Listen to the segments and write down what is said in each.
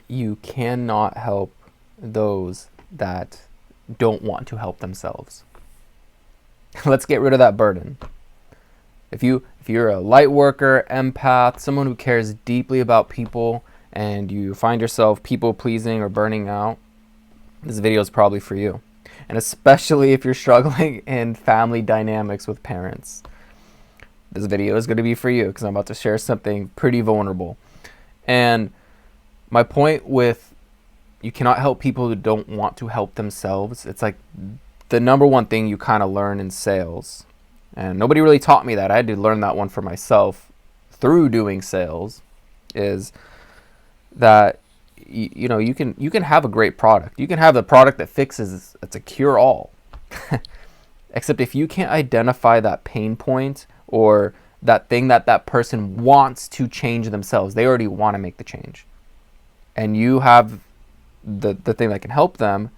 you cannot help those that don't want to help themselves. Let's get rid of that burden. If you're a light worker, empath, someone who cares deeply about people, and you find yourself people pleasing or burning out, this video is probably for you. And especially if you're struggling in family dynamics with parents, this video is going to be for you, because I'm about to share something pretty vulnerable. And my point with you cannot help people who don't want to help themselves, it's like the number one thing you kind of learn in sales. And nobody really taught me that. I had to learn that one for myself through doing sales, is that you can have a great product. You can have the product that fixes, it's a cure-all. Except if you can't identify that pain point or that thing that that person wants to change themselves, they already want to make the change, and you have the thing that can help them,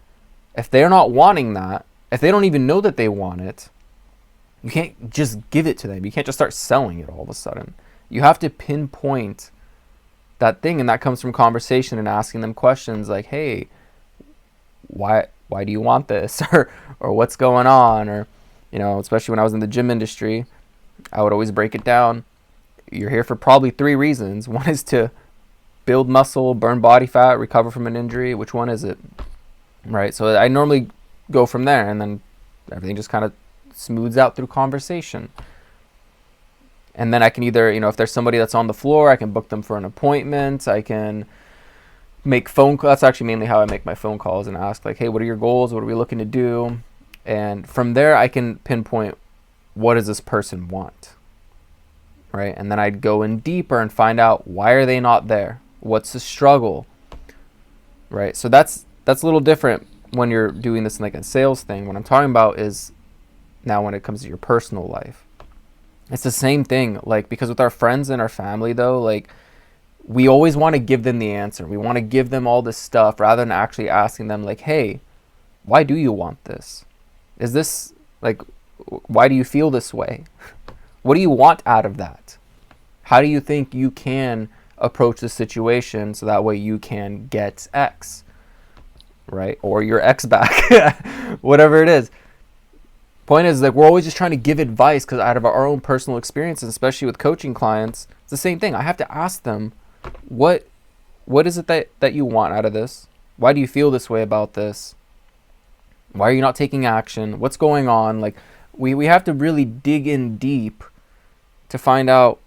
if they're not wanting that, if they don't even know that they want it, you can't just give it to them. You can't just start selling it all of a sudden. You have to pinpoint that thing, and that comes from conversation and asking them questions like, hey, why do you want this? or what's going on? Or, especially when I was in the gym industry, I would always break it down. You're here for probably 3 reasons. One is to build muscle, burn body fat, recover from an injury. Which one is it? Right? So I normally go from there, and then everything just kind of smooths out through conversation. And then I can either, if there's somebody that's on the floor, I can book them for an appointment. I can make phone calls. That's actually mainly how I make my phone calls, and ask like, hey, what are your goals? What are we looking to do? And from there, I can pinpoint, what does this person want? Right? And then I'd go in deeper and find out, why are they not there? What's the struggle? Right? So that's a little different when you're doing this in like a sales thing. What I'm talking about is now when it comes to your personal life. It's the same thing, like, because with our friends and our family though, like, we always want to give them the answer. We want to give them all this stuff rather than actually asking them like, hey, why do you want this? Is this like, why do you feel this way? What do you want out of that? How do you think you can approach the situation so that way you can get X, right? Or your X back, whatever it is. Point is, like, we're always just trying to give advice because out of our own personal experiences, especially with coaching clients, it's the same thing. I have to ask them, what is it that you want out of this? Why do you feel this way about this? Why are you not taking action? What's going on? Like, we have to really dig in deep to find out.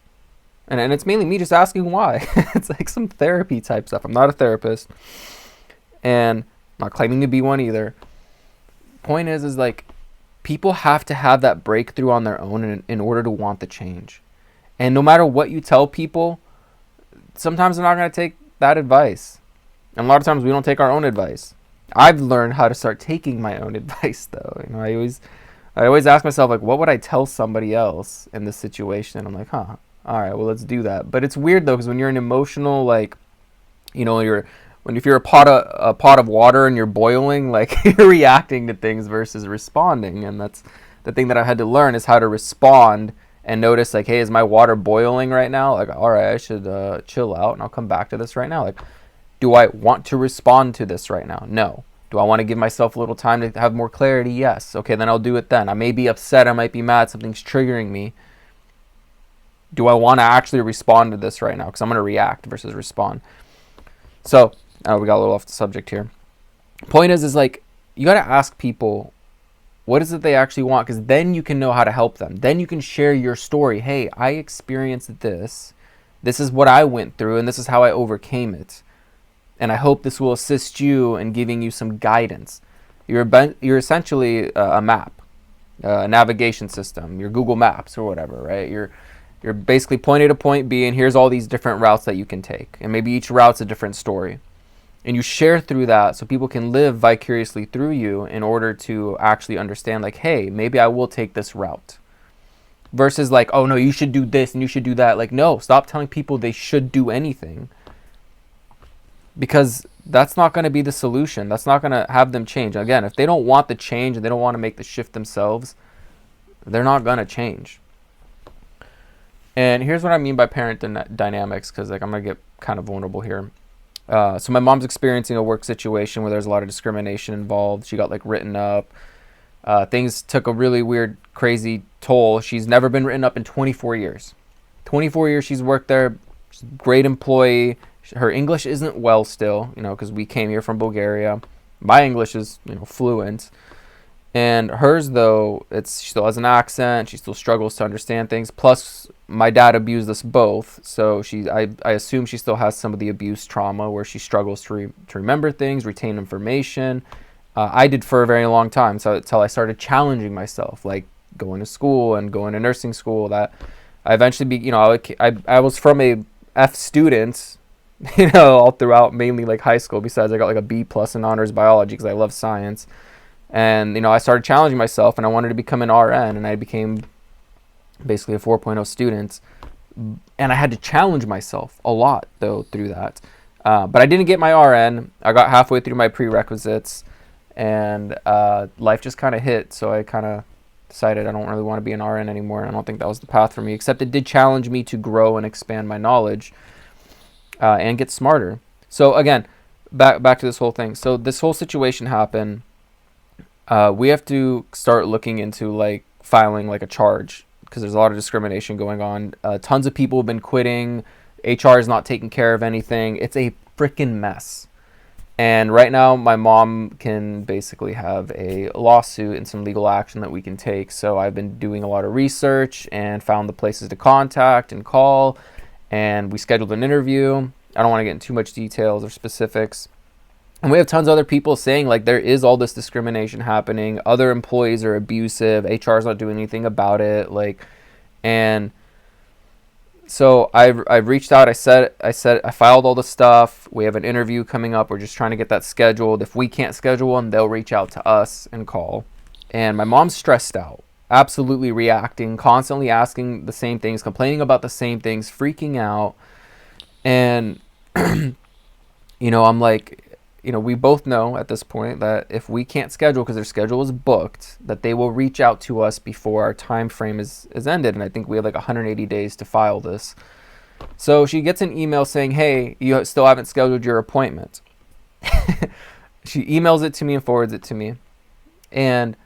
And it's mainly me just asking why. It's like some therapy type stuff. I'm not a therapist, and I'm not claiming to be one either. Point is like, people have to have that breakthrough on their own in order to want the change. And no matter what you tell people, sometimes they're not going to take that advice. And a lot of times we don't take our own advice. I've learned how to start taking my own advice though. I always ask myself, like, what would I tell somebody else in this situation? And I'm like, all right, well, let's do that. But it's weird though, because when you're an emotional, like, if you're a pot of water and you're boiling, like, you're reacting to things versus responding. And that's the thing that I had to learn, is how to respond and notice, like, hey, is my water boiling right now? Like, all right, I should chill out, and I'll come back to this right now. Like, do I want to respond to this right now? No. Do I want to give myself a little time to have more clarity? Yes. Okay, then I'll do it then. I may be upset. I might be mad. Something's triggering me. Do I want to actually respond to this right now? Because I'm going to react versus respond. So, we got a little off the subject here. Point is like, you got to ask people, what is it they actually want? Because then you can know how to help them. Then you can share your story. Hey, I experienced this. This is what I went through, and this is how I overcame it. And I hope this will assist you in giving you some guidance. You're essentially a map, a navigation system, your Google Maps or whatever, right? You're basically point A to point B, and here's all these different routes that you can take. And maybe each route's a different story. And you share through that so people can live vicariously through you in order to actually understand, like, hey, maybe I will take this route. Versus like, oh no, you should do this and you should do that. Like, no, stop telling people they should do anything. Because that's not going to be the solution. That's not going to have them change. Again, if they don't want the change and they don't want to make the shift themselves, they're not going to change. And here's what I mean by parent dynamics, because like I'm going to get kind of vulnerable here. So my mom's experiencing a work situation where there's a lot of discrimination involved. She got like written up. Things took a really weird, crazy toll. She's never been written up in 24 years. 24 years she's worked there. She's a great employee. Her English isn't well still, because we came here from Bulgaria. My English is, fluent. And hers, though, she still has an accent. She still struggles to understand things. Plus, my dad abused us both, so I assume she still has some of the abuse trauma where she struggles to remember things, retain information. I did for a very long time, so until I started challenging myself, like going to school and going to nursing school. That I eventually I was from a F student, all throughout, mainly like high school. Besides, I got like a B+ in honors biology because I love science. And, I started challenging myself, and I wanted to become an RN, and I became basically a 4.0 student. And I had to challenge myself a lot, though, through that. But I didn't get my RN. I got halfway through my prerequisites, and life just kind of hit. So I kind of decided I don't really want to be an RN anymore, and I don't think that was the path for me, except it did challenge me to grow and expand my knowledge and get smarter. So, again, back to this whole thing. So this whole situation happened. We have to start looking into like filing like a charge because there's a lot of discrimination going on. Tons of people have been quitting. HR is not taking care of anything. It's a freaking mess. And right now my mom can basically have a lawsuit and some legal action that we can take. So I've been doing a lot of research and found the places to contact and call. And we scheduled an interview. I don't want to get into too much details or specifics. And we have tons of other people saying like there is all this discrimination happening. Other employees are abusive. HR is not doing anything about it. And so I've reached out. I filed all the stuff. We have an interview coming up. We're just trying to get that scheduled. If we can't schedule one, they'll reach out to us and call. And my mom's stressed out, absolutely reacting, constantly asking the same things, complaining about the same things, freaking out. And I'm like, we both know at this point that if we can't schedule because their schedule is booked, that they will reach out to us before our time frame is ended. And I think we have like 180 days to file this. So she gets an email saying, hey, you still haven't scheduled your appointment. She emails it to me and forwards it to me. And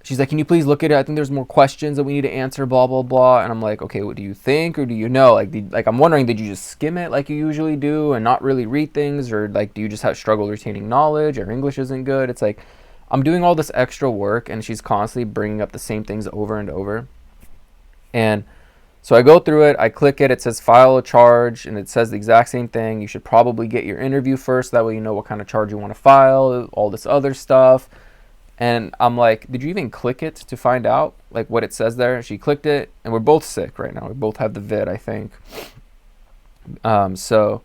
she's like, can you please look at it? I think there's more questions that we need to answer, blah, blah, blah. And I'm like, okay, what do you think? Or do you know? I'm wondering, did you just skim it like you usually do and not really read things? Or do you just have struggle retaining knowledge? Or English isn't good? It's like, I'm doing all this extra work and she's constantly bringing up the same things over and over. And so I go through it, I click it, it says file a charge, and it says the exact same thing. You should probably get your interview first. That way you know what kind of charge you want to file, all this other stuff. And I'm like, did you even click it to find out like what it says there? She clicked it, and we're both sick right now. We both have the vid, I think. So,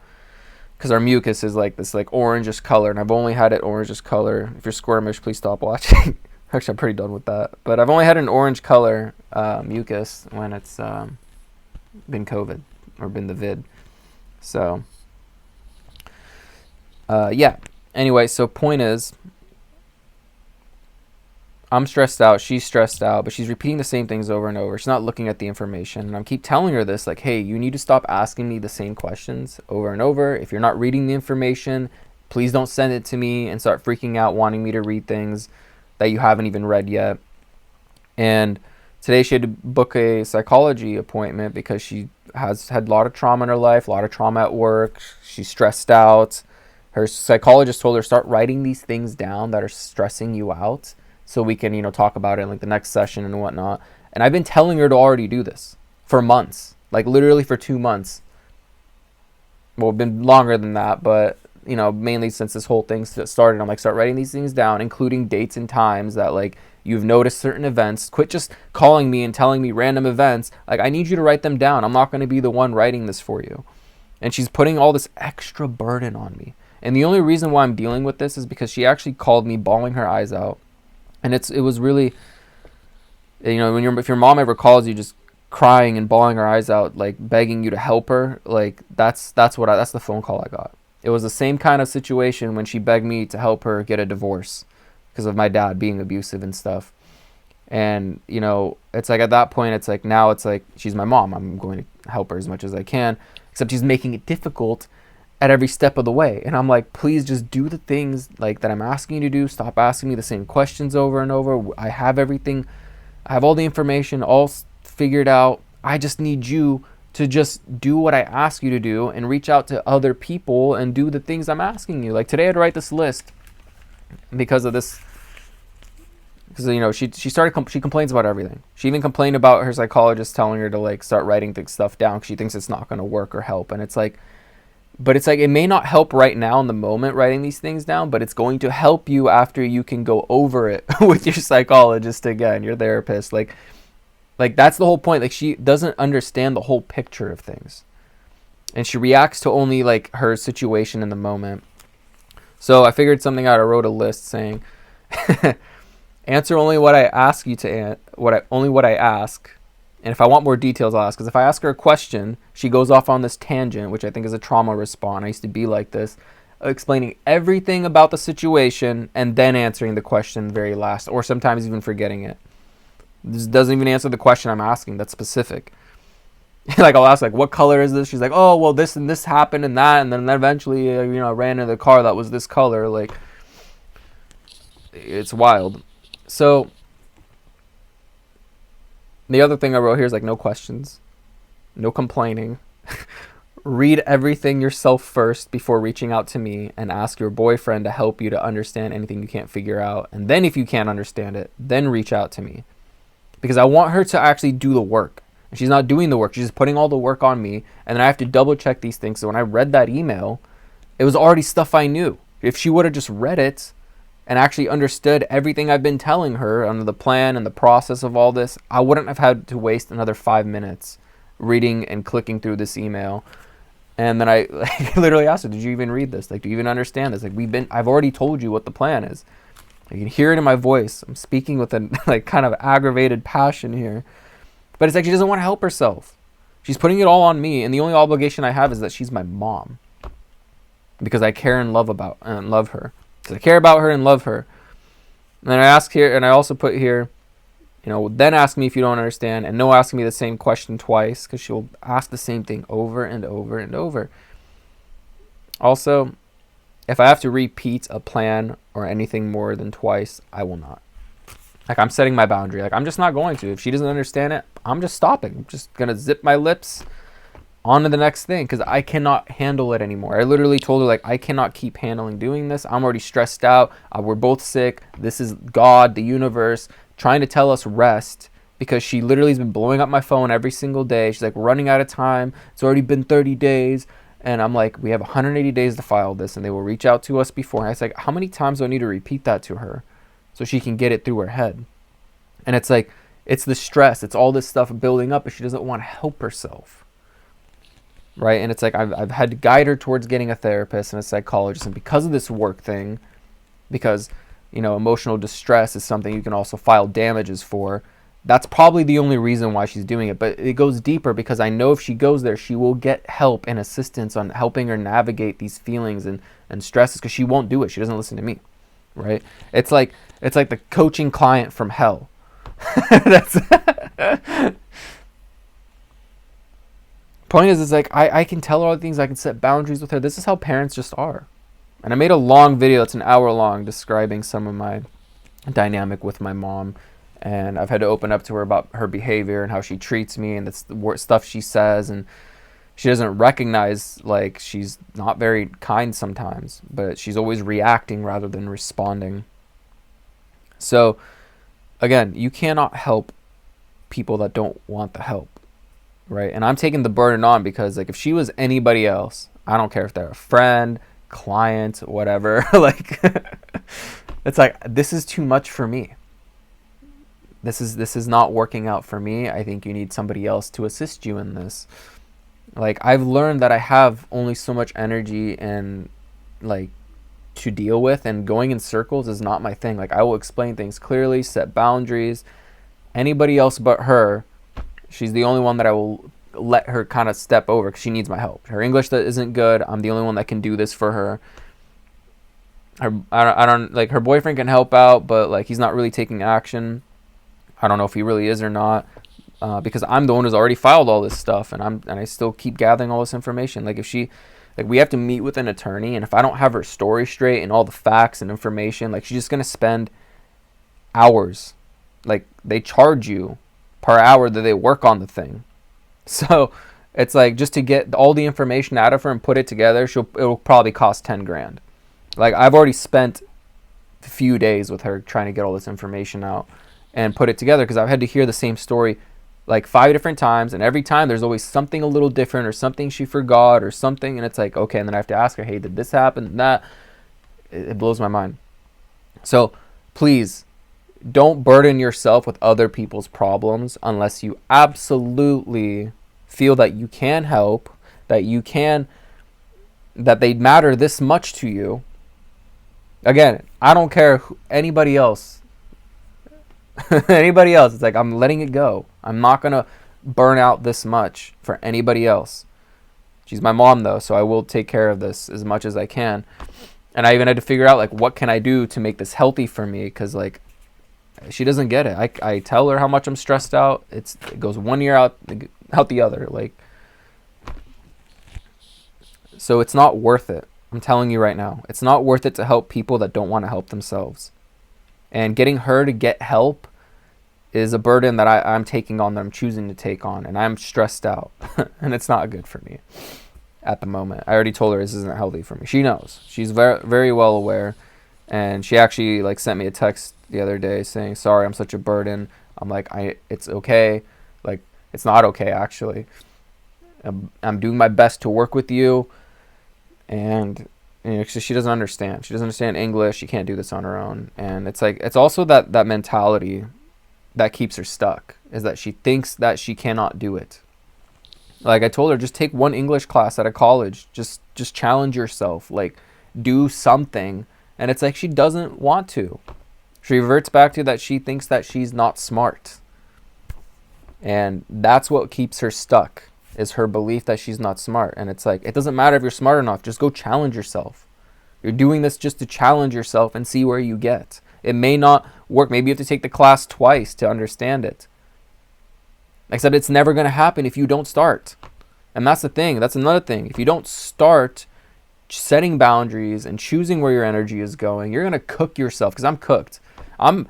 because our mucus is like this like orangish color, and I've only had it orangish color. If you're squirmish, please stop watching. Actually, I'm pretty done with that. But I've only had an orange color mucus when it's been COVID or been the vid. So, yeah. Anyway, so point is, I'm stressed out, she's stressed out, but she's repeating the same things over and over. She's not looking at the information. And I keep telling her this, like, hey, you need to stop asking me the same questions over and over. If you're not reading the information, please don't send it to me and start freaking out wanting me to read things that you haven't even read yet. And today she had to book a psychology appointment because she has had a lot of trauma in her life, a lot of trauma at work. She's stressed out. Her psychologist told her, start writing these things down that are stressing you out, so we can, talk about it in like the next session and whatnot. And I've been telling her to already do this for months, like literally for 2 months. Well, it's been longer than that, but mainly since this whole thing started, I'm like, start writing these things down, including dates and times that like you've noticed certain events. Quit just calling me and telling me random events. Like, I need you to write them down. I'm not going to be the one writing this for you. And she's putting all this extra burden on me. And the only reason why I'm dealing with this is because she actually called me bawling her eyes out. And it was really, if your mom ever calls you just crying and bawling her eyes out, like begging you to help her, like that's the phone call I got. It was the same kind of situation when she begged me to help her get a divorce because of my dad being abusive and stuff. And, it's like at that point, it's like now it's like she's my mom. I'm going to help her as much as I can, except she's making it difficult at every step of the way. And I'm like, please just do the things like that I'm asking you to do. Stop asking me the same questions over and over. I have everything. I have all the information all figured out. I just need you to just do what I ask you to do and reach out to other people and do the things I'm asking you. Like today I had to write this list because of this, because she complains about everything. She even complained about her psychologist telling her to like start writing stuff down because she thinks it's not going to work or help. And it's like, but it's like, it may not help right now in the moment writing these things down, but it's going to help you after you can go over it with your psychologist again, your therapist. Like that's the whole point. Like she doesn't understand the whole picture of things. And she reacts to only like her situation in the moment. So I figured something out. I wrote a list saying, answer only what I ask you to only what I ask. And if I want more details, I'll ask. Because if I ask her a question, she goes off on this tangent, which I think is a trauma response. I used to be like this, explaining everything about the situation and then answering the question very last, or sometimes even forgetting it. This doesn't even answer the question I'm asking that's specific. Like I'll ask like, what color is this? She's like, oh, well, this and this happened and that, and then eventually, I ran into the car that was this color. Like, it's wild. So the other thing I wrote here is like, no questions, no complaining. Read everything yourself first before reaching out to me, and ask your boyfriend to help you to understand anything you can't figure out. And then if you can't understand it, then reach out to me. Because I want her to actually do the work. And she's not doing the work. She's just putting all the work on me. And then I have to double check these things. So when I read that email, it was already stuff I knew. If she would have just read it and actually understood everything I've been telling her under the plan and the process of all this, I wouldn't have had to waste another 5 minutes reading and clicking through this email. And then I literally asked her, did you even read this? Like, do you even understand this? Like, I've already told you what the plan is. You can hear it in my voice. I'm speaking with a like kind of aggravated passion here. But it's like she doesn't want to help herself. She's putting it all on me, and the only obligation I have is that she's my mom. Because I care and love her. Because I care about her and love her. And then I ask here, and I also put here, then ask me if you don't understand, and no asking me the same question twice, because she'll ask the same thing over and over and over. Also, if I have to repeat a plan or anything more than twice, I will not. Like, I'm setting my boundary. Like, I'm just not going to. If she doesn't understand it, I'm just stopping. I'm just going to zip my lips on to the next thing, because I cannot handle it anymore. I literally told her, like, I cannot keep handling doing this. I'm already stressed out. We're both sick. This is God, the universe, trying to tell us rest, because she literally has been blowing up my phone every single day. She's like, running out of time. It's already been 30 days. And I'm like, we have 180 days to file this, and they will reach out to us before. And I was like, how many times do I need to repeat that to her so she can get it through her head? And it's like, it's the stress. It's all this stuff building up, but she doesn't want to help herself. Right? And it's like, I've had to guide her towards getting a therapist and a psychologist. And because of this work thing, because, emotional distress is something you can also file damages for, that's probably the only reason why she's doing it. But it goes deeper, because I know if she goes there, she will get help and assistance on helping her navigate these feelings and stresses, because she won't do it. She doesn't listen to me, right? It's like the coaching client from hell. That's point is, it's like I can tell her all the things. I can set boundaries with her. This is how parents just are. And I made a long video. It's an hour long, describing some of my dynamic with my mom. And I've had to open up to her about her behavior and how she treats me and the stuff she says. And she doesn't recognize, like, she's not very kind sometimes, but she's always reacting rather than responding. So, again, you cannot help people that don't want the help, right? And I'm taking the burden on because, like, if she was anybody else, I don't care if they're a friend, client, whatever, like, it's like, this is too much for me. This is not working out for me. I think you need somebody else to assist you in this. Like, I've learned that I have only so much energy and, like, to deal with, and going in circles is not my thing. Like, I will explain things clearly, set boundaries. Anybody else but her, she's the only one that I will let her kind of step over, because she needs my help. Her English that isn't good, I'm the only one that can do this for her. I don't like, her boyfriend can help out, but, like, he's not really taking action. I don't know if he really is or not, because I'm the one who's already filed all this stuff, and I still keep gathering all this information. Like, if she Like, we have to meet with an attorney, and if I don't have her story straight and all the facts and information, like, she's just going to spend hours. Like, they charge you per hour that they work on the thing. So it's like, just to get all the information out of her and put it together, it'll probably cost 10 grand. Like, I've already spent a few days with her trying to get all this information out and put it together, because I've had to hear the same story like 5 different times, and every time there's always something a little different, or something she forgot, or something, and it's like, okay, and then I have to ask her, hey, did this happen and that? It blows my mind. So please don't burden yourself with other people's problems unless you absolutely feel that you can help, that they matter this much to you. Again, I don't care who, anybody else. Anybody else, it's like, I'm letting it go. I'm not going to burn out this much for anybody else. She's my mom, though, so I will take care of this as much as I can. And I even had to figure out, like, what can I do to make this healthy for me? Because, like, she doesn't get it. I tell her how much I'm stressed out. It goes one ear out the other. Like, so it's not worth it. I'm telling you right now. It's not worth it to help people that don't want to help themselves. And getting her to get help is a burden that I'm taking on, that I'm choosing to take on. And I'm stressed out. And it's not good for me at the moment. I already told her this isn't healthy for me. She knows. She's very, very well aware. And she actually, like, sent me a text the other day saying, sorry, I'm such a burden. I'm like, it's okay. Like, it's not okay, actually. I'm doing my best to work with you. And she doesn't understand. She doesn't understand English. She can't do this on her own. And it's like, it's also that mentality that keeps her stuck, is that she thinks that she cannot do it. Like, I told her, just take one English class at a college. Just challenge yourself. Like, do something. And it's like, she doesn't want to. She reverts back to that she thinks that she's not smart. And that's what keeps her stuck, is her belief that she's not smart. And it's like, it doesn't matter if you're smart enough. Just go challenge yourself. You're doing this just to challenge yourself and see where you get. It may not work. Maybe you have to take the class twice to understand it. Except it's never going to happen if you don't start. And that's the thing. That's another thing. If you don't start setting boundaries and choosing where your energy is going, you're going to cook yourself. Because I'm cooked. I'm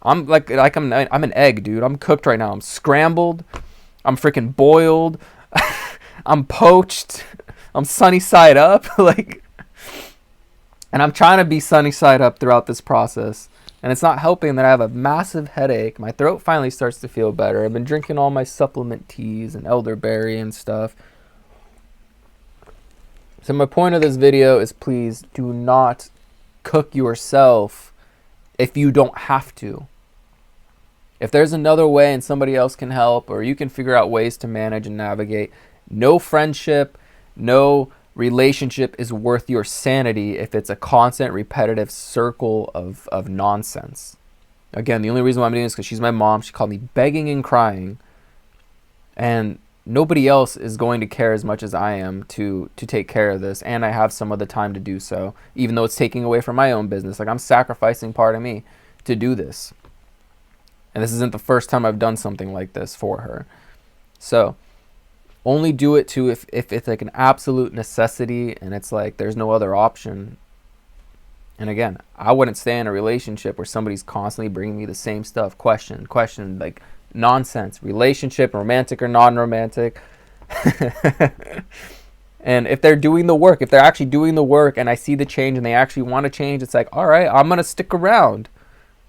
like I'm an egg, dude. I'm cooked right now. I'm scrambled. I'm freaking boiled. I'm poached. I'm sunny side up. Like, and I'm trying to be sunny side up throughout this process. And it's not helping that I have a massive headache. My throat finally starts to feel better. I've been drinking all my supplement teas and elderberry and stuff. So my point of this video is, please do not cook yourself if you don't have to. If there's another way and somebody else can help, or you can figure out ways to manage and navigate, no friendship, no relationship is worth your sanity if it's a constant, repetitive circle of nonsense. Again, the only reason why I'm doing this is because she's my mom. She called me begging and crying. And nobody else is going to care as much as I am to take care of this. And I have some of the time to do so, even though it's taking away from my own business. Like, I'm sacrificing part of me to do this. And this isn't the first time I've done something like this for her. So only do it too if it's like an absolute necessity and it's like there's no other option. And again, I wouldn't stay in a relationship where somebody's constantly bringing me the same stuff. Question, like nonsense. Relationship, romantic or non-romantic. And if they're doing the work, if they're actually doing the work and I see the change and they actually want to change, it's like, all right, I'm going to stick around.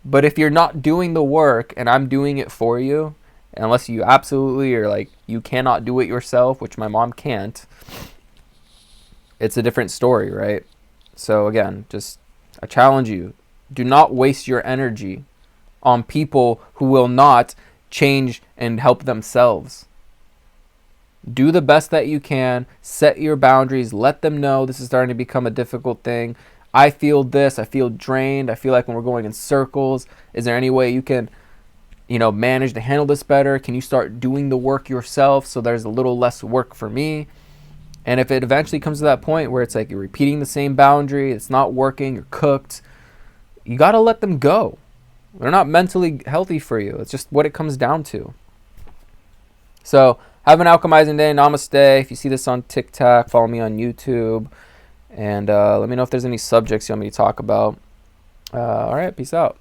But if you're not doing the work and I'm doing it for you, unless you absolutely are like, you cannot do it yourself, which my mom can't, it's a different story, right? So again, I challenge you, do not waste your energy on people who will not change and help themselves. Do the best that you can, set your boundaries, let them know this is starting to become a difficult thing. I feel this, I feel drained, I feel like when we're going in circles, is there any way you can, manage to handle this better? Can you start doing the work yourself so there's a little less work for me? And if it eventually comes to that point where it's like you're repeating the same boundary, it's not working, you're cooked, you got to let them go. They're not mentally healthy for you. It's just what it comes down to. So Have an alchemizing day. Namaste. If you see this on TikTok, follow me on YouTube. And let me know if there's any subjects you want me to talk about. All right. Peace out.